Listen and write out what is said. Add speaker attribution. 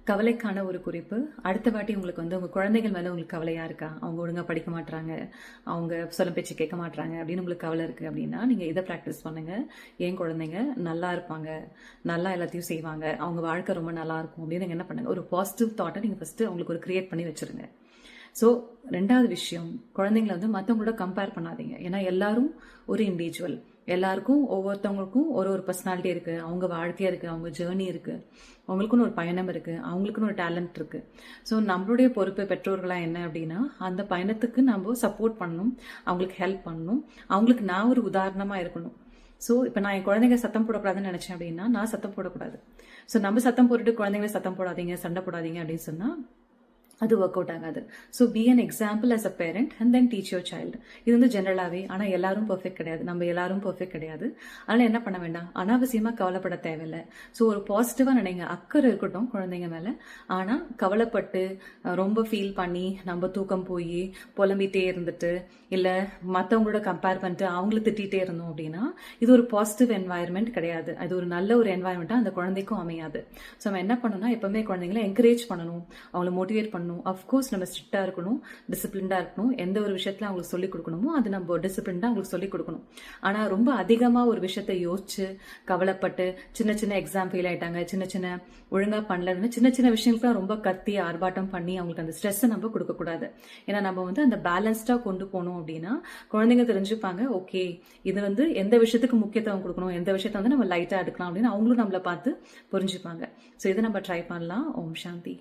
Speaker 1: கவலைக்கான ஒரு குறிப்பு. அடுத்த வாட்டி உங்களுக்கு உங்க குழந்தைகள் மேல உங்களுக்கு கவலையா இருக்கா? அவங்க ஒழுங்கா படிக்க மாட்றாங்க, அவங்க சொல்ல பேச்சு கேட்க மாட்றாங்க அப்படின்னு உங்களுக்கு கவலை இருக்கு அப்படின்னா நீங்க இதை ப்ராக்டிஸ் பண்ணுங்க. என் குழந்தைங்க நல்லா இருப்பாங்க, நல்லா எல்லாத்தையும் செய்வாங்க, அவங்க வாழ்க்கை ரொம்ப நல்லா இருக்கும் அப்படின்னு நீங்க என்ன பண்ணுங்க, ஒரு பாசிட்டிவ் தாட்டை நீங்க ஃபர்ஸ்ட் அவங்களுக்கு ஒரு கிரியேட் பண்ணி வச்சிருங்க. ஸோ ரெண்டாவது விஷயம், குழந்தைங்களை மற்றவங்களோட கம்பேர் பண்ணாதீங்க. ஏன்னா எல்லாரும் ஒரு இண்டிவிஜுவல், எல்லாருக்கும் ஒவ்வொருத்தவங்களுக்கும் ஒரு பர்சனாலிட்டி இருக்கு, அவங்க வாழ்க்கையா இருக்கு, அவங்க ஜேர்னி இருக்கு, அவங்களுக்குன்னு ஒரு பயணம் இருக்கு, அவங்களுக்குன்னு ஒரு டேலண்ட் இருக்கு. ஸோ நம்மளுடைய பொறுப்பு பெற்றோர்களா என்ன அப்படின்னா அந்த பயணத்துக்கு நம்ம சப்போர்ட் பண்ணணும், அவங்களுக்கு ஹெல்ப் பண்ணணும், அவங்களுக்கு நான் ஒரு உதாரணமா இருக்கணும். ஸோ இப்போ நான் என் குழந்தைங்க சத்தம் போடக்கூடாதுன்னு நினைச்சேன் அப்படின்னா நான் சத்தம் போடக்கூடாது. ஸோ நம்ம சத்தம் போட்டுட்டு குழந்தைங்களை சத்தம் போடாதீங்க, சண்டை போடாதீங்க அப்படின்னு சொன்னா அது ஒர்க் அவுட் ஆகாது. So be an example as a parent and then teach your child. இது ஜென்ரலாகவே, ஆனால் எல்லாரும் பெர்ஃபெக்ட் கிடையாது, நம்ம எல்லாரும் பெர்ஃபெக்ட் கிடையாது. அதனால என்ன பண்ண வேண்டாம், அனாவசியமாக கவலைப்பட தேவையில்லை. ஸோ ஒரு பாசிட்டிவாக நினைங்க, அக்கறை இருக்கட்டும் குழந்தைங்க மேலே. ஆனால் கவலைப்பட்டு ரொம்ப ஃபீல் பண்ணி நம்ம தூக்கம் போய் புலம்பிட்டே இருந்துட்டு இல்லை மற்றவங்களோட கம்பேர் பண்ணிட்டு அவங்கள திட்டிகிட்டே இருந்தோம் அப்படின்னா இது ஒரு பாசிட்டிவ் என்வாயர்மெண்ட் கிடையாது. அது ஒரு நல்ல ஒரு என்வாயர்மெண்ட்டாக அந்த குழந்தைக்கும் அமையாது. ஸோ நம்ம என்ன பண்ணணும்னா எப்பவுமே குழந்தைங்களை என்கரேஜ் பண்ணணும், அவங்கள மோட்டிவேட் பண்ணணும். அஃப்கோர்ஸ் நம்ம ஸ்ட்ரிக்டா இருக்கணும், டிசிப்ளின்டா இருக்கணும். எந்த ஒரு விஷயத்துல அவங்களுக்கு சொல்லிக் கொடுக்கணுமோ அது நம்ம டிசிப்ளின்டா அவங்களுக்கு சொல்லிக் கொடுக்கணும். ஆனா ரொம்ப அதிகமா ஒரு விஷயத்தை யோசிச்சு கவலைப்பட்டு சின்ன சின்ன எக்ஸாம் ஃபெயில் ஆயிட்டாங்க, சின்ன சின்ன ஒழுங்கா பண்ணலன்னு சின்ன சின்ன விஷயங்களுக்கு ரொம்ப கத்தி ஆர்ப்பாட்டம் பண்ணி அவங்களுக்கு அந்த ஸ்ட்ரெஸ் நம்ம கொடுக்க கூடாது. ஏன்னா நம்ம அந்த பேலன்ஸ்டா கொண்டு போனோம் அப்படின்னா குழந்தைங்க தெரிஞ்சுப்பாங்க, ஓகே இது எந்த விஷயத்துக்கு முக்கியத்துவம் கொடுக்கணும், எந்த விஷயத்த நம்ம லைட்டா எடுக்கலாம் அப்படின்னு அவங்களும் நம்மளை பார்த்து புரிஞ்சுப்பாங்க. ஸோ இதை நம்ம ட்ரை பண்ணலாம். ஓம் சாந்தி.